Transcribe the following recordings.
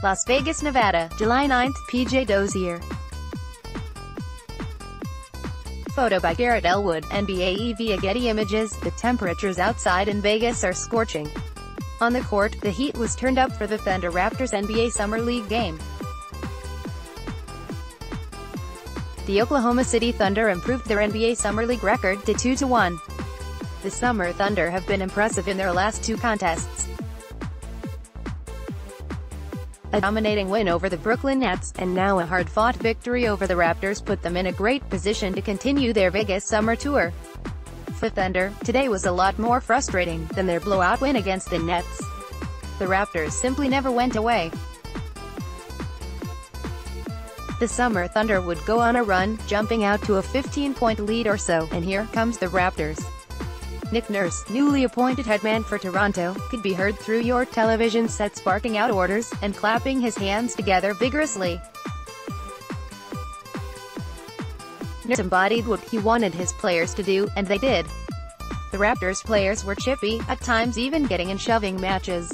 Las Vegas, Nevada, July 9, PJ Dozier. Photo by Garrett Ellwood, NBAE via Getty Images. The temperatures outside in Vegas are scorching. On the court, the heat was turned up for the Thunder-Raptors NBA Summer League game. The Oklahoma City Thunder improved their NBA Summer League record to 2-1. The Summer Thunder have been impressive in their last two contests. A dominating win over the Brooklyn Nets, and now a hard-fought victory over the Raptors put them in a great position to continue their Vegas summer tour. For Thunder, today was a lot more frustrating than their blowout win against the Nets. The Raptors simply never went away. The Summer Thunder would go on a run, jumping out to a 15-point lead or so, and here comes the Raptors. Nick Nurse, newly appointed head man for Toronto, could be heard through your television sets barking out orders, and clapping his hands together vigorously. Nurse embodied what he wanted his players to do, and they did. The Raptors players were chippy, at times even getting in shoving matches.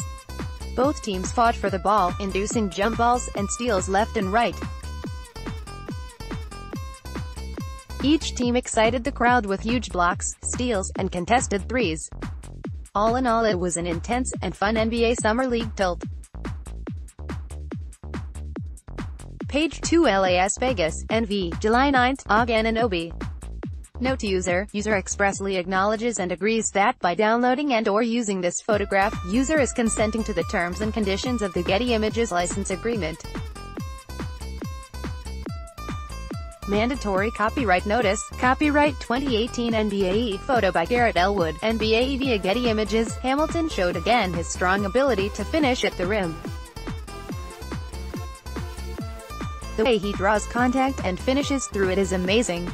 Both teams fought for the ball, inducing jump balls and steals left and right. Each team excited the crowd with huge blocks, steals, and contested threes. All in all, it was an intense and fun NBA Summer League tilt. Page 2 Las Vegas, NV, July 9, Og Anunoby. Note user expressly acknowledges and agrees that by downloading and/or using this photograph, user is consenting to the terms and conditions of the Getty Images license agreement. Mandatory copyright notice, copyright 2018 NBAE. Photo by Garrett Ellwood, NBAE via Getty Images. Hamilton showed again his strong ability to finish at the rim. The way he draws contact and finishes through it is amazing.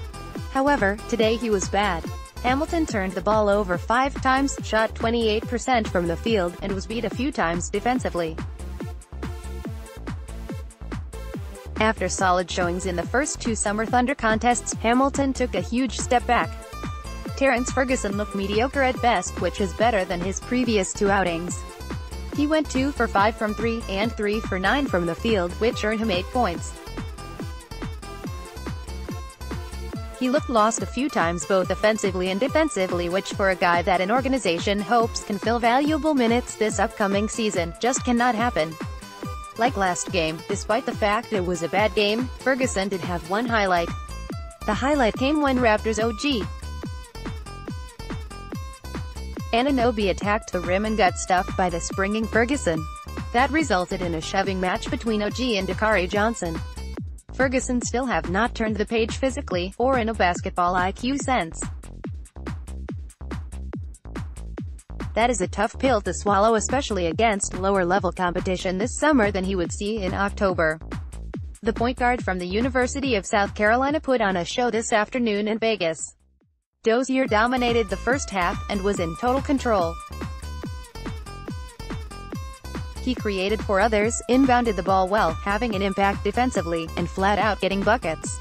However, today he was bad. Hamilton turned the ball over 5 times, shot 28% from the field, and was beat a few times defensively. After solid showings in the first two Summer Thunder contests, Hamilton took a huge step back. Terrence Ferguson looked mediocre at best, which is better than his previous two outings. He went 2 for 5 from 3, and 3 for 9 from the field, which earned him 8 points. He looked lost a few times both offensively and defensively, which for a guy that an organization hopes can fill valuable minutes this upcoming season, just cannot happen. Like last game, despite the fact it was a bad game, Ferguson did have one highlight. The highlight came when Raptors OG Anunoby attacked the rim and got stuffed by the springing Ferguson. That resulted in a shoving match between OG and Dakari Johnson. Ferguson still have not turned the page physically, or in a basketball IQ sense. That is a tough pill to swallow, especially against lower-level competition this summer than he would see in October. The point guard from the University of South Carolina put on a show this afternoon in Vegas. Dozier dominated the first half, and was in total control. He created for others, inbounded the ball well, having an impact defensively, and flat-out getting buckets.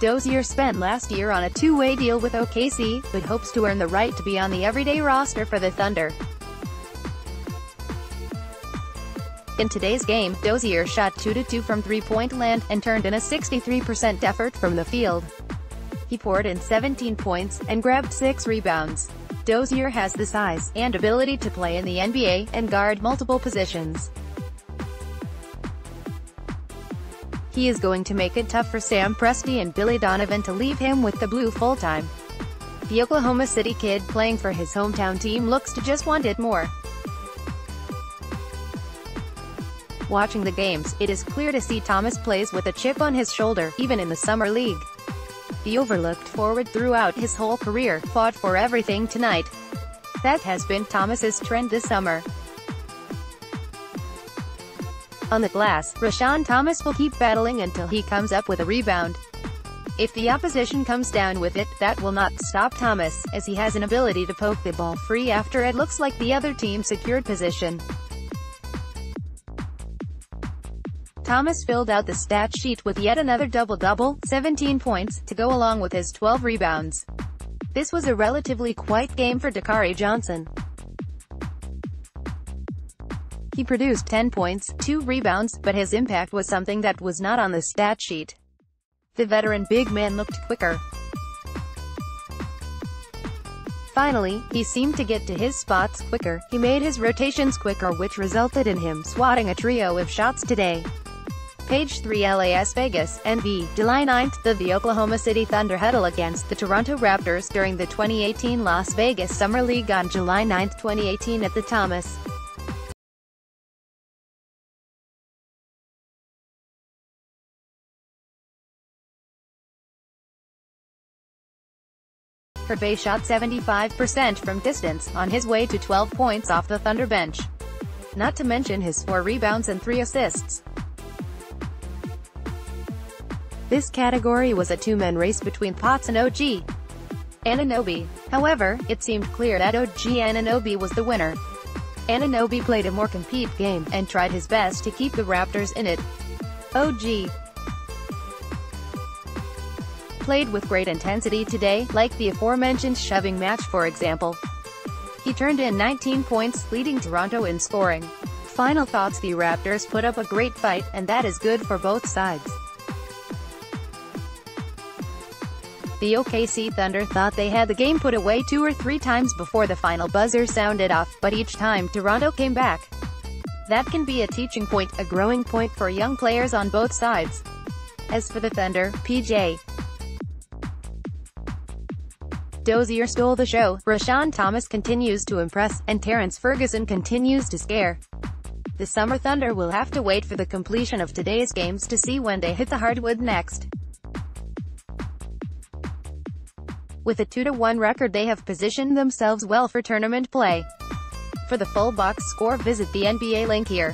Dozier spent last year on a two-way deal with OKC, but hopes to earn the right to be on the everyday roster for the Thunder. In today's game, Dozier shot 2-2 from three-point land, and turned in a 63% effort from the field. He poured in 17 points, and grabbed 6 rebounds. Dozier has the size and ability to play in the NBA, and guard multiple positions. He is going to make it tough for Sam Presti and Billy Donovan to leave him with the blue full-time. The Oklahoma City kid, playing for his hometown team, looks to just want it more. Watching the games, it is clear to see Thomas plays with a chip on his shoulder, even in the Summer League. The overlooked forward throughout his whole career, fought for everything tonight. That has been Thomas's trend this summer. On the glass, Rashawn Thomas will keep battling until he comes up with a rebound. If the opposition comes down with it, that will not stop Thomas, as he has an ability to poke the ball free after it looks like the other team secured position. Thomas filled out the stat sheet with yet another double-double, 17 points, to go along with his 12 rebounds. This was a relatively quiet game for Dakari Johnson. He produced 10 points, 2 rebounds, but his impact was something that was not on the stat sheet. The veteran big man looked quicker. Finally, he seemed to get to his spots quicker. He made his rotations quicker, which resulted in him swatting a trio of shots today. Page 3 Las Vegas, NB, July 9. The Oklahoma City Thunder huddle against the Toronto Raptors during the 2018 Las Vegas Summer League on July 9, 2018 at the Thomas Bay shot 75% from distance, on his way to 12 points off the Thunder bench. Not to mention his 4 rebounds and 3 assists. This category was a two-man race between Potts and OG Anunoby. However, it seemed clear that OG Anunoby was the winner. Anunoby played a more complete game, and tried his best to keep the Raptors in it. OG played with great intensity today, like the aforementioned shoving match for example. He turned in 19 points, leading Toronto in scoring. Final thoughts: the Raptors put up a great fight, and that is good for both sides. The OKC Thunder thought they had the game put away 2 or 3 times before the final buzzer sounded off, but each time Toronto came back. That can be a teaching point, a growing point for young players on both sides. As for the Thunder, PJ Dozier stole the show, Rashawn Thomas continues to impress, and Terrence Ferguson continues to scare. The Summer Thunder will have to wait for the completion of today's games to see when they hit the hardwood next. With a 2-1 record, they have positioned themselves well for tournament play. For the full box score, visit the NBA link here.